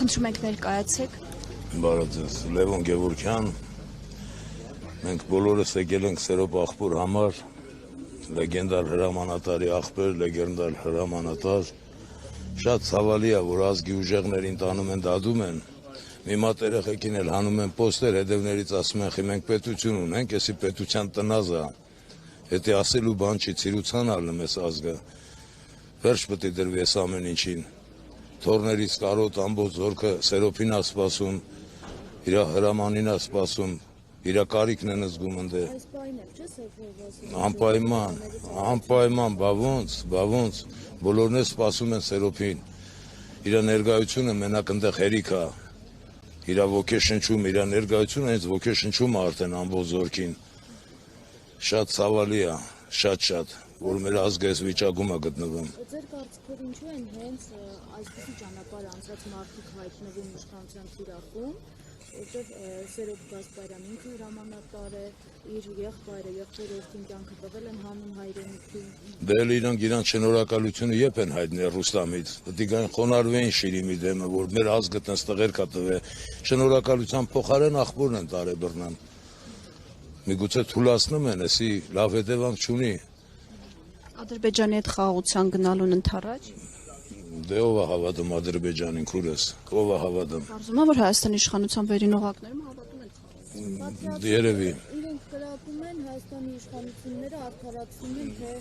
Խնդրում ենք ներկայացեք։ Բարև ձեզ, Լևոն Գևորգյան, մենք բոլորս եկել ենք Սերոբ աղբոր համար, լեգենդար հրամանատարի աղբեր, լեգենդար հրամանատար, շատ ցավալի է, որ ազգի ուժեղներին տանում են, դադում են, մի մատ երեխեքին էլ հանում են պոստեր, հետևներից ասում են, մենք պետություն ունենք, էսի պետության տնազ է, հետի ասելու բան չի, ցիրուցան ալնում ես ազգը, վերջ պետք է դրվի ես ամեն ինչին, թորներից կարոտ ամբողջ զորքը Սերոբին է սպասում, իր հրամանին է սպասում, իր կարիքն են զգում ընդե։ Անպայման, բա ոնց, բոլորն է սպասում են Սերոբին, իր ներկայությունը մենակ ընդեղ հերիք է, իր ոգեշնչում, իր ներկայությունը հենց ոգեշնչում է արդեն ամբողջ զորքին, շատ ցավալի է, շատ, որ մեր ազգը այս վիճակում է գտնվում։ Ձեր կարծիքով ինչու են հենց այսպիսի ճանապարհ անցած մարդիկ հայտնվում իշխանության թիրախում, որտեղ Սերոբ Գասպարյան ինքը հրամանատար է, իր եղբայրը, եղբայրորդին կյանքը տվել են հանուն հայրենիքի։ Դե էլ իրանք շնորհակալությունը եփ են հայտնել Ռուստամից, պետք է գային խոնարհվեին Շիրիմի դեմը, որ մեր ազգը տենց տղեր կա տվել, շնորհակալության փոխարեն աղբորն են տարեբռնան։ Միգուցե թուլացնում են, էսի լավ հետևանք չունի։ Ադրբեջանի հետ խաղաղության գնալուն ընթառաջ։ Դե ով է հավատում Ադրբեջանին, քուրս, ով է հավատում։ Կարծում եմ, որ Հայաստանի իշխանության վերին օղակներում հավատում են խաղաղության։ Երևի։ Իրենք կրակում են Հայաստանի իշխանությունները արդարացնում են, թե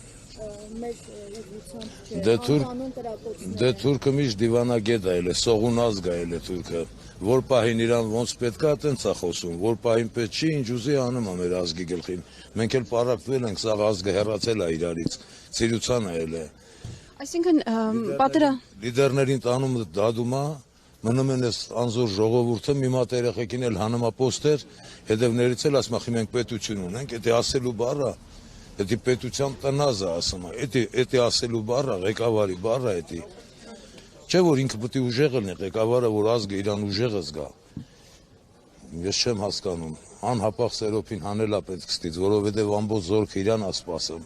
մեր ուղղությամբ չէ։ Դե թուրքը միշտ դիվանագետ է, սողուն ազգ է թուրքը, որ պահին իրան ոնց պետք է, տենց է խոսում, որ պահին պետք չի, ինչ ուզի անում է մեր ազգի գլխին։ Մենք էլ պարակվել ենք, սաղ ազգը հեռացել է իրարից, ցիրուցան է ել է։ Այսինքն Լիդերներին տանում դադում է, մնում են այս անզոր ժողովուրդը, մի մատ երեխեքին էլ հանում է պոստեր, հետևներից էլ ասում է, մենք պետություն ունենք, էդի ասելու բառը, էդի պետության տնազ է ասում է, էդի ասելու բառը, ղեկավարի բառը էդի։ Չէ որ ինքը պետք է ուժեղ լինի, ղեկավարը, որ ազգը իրան ուժեղը զգա։ Ես չեմ հասկանում, անհապաղ Սերոբին հանելա պետք ստից, որովհետև ամբողջ զորքը իրան է սպասում։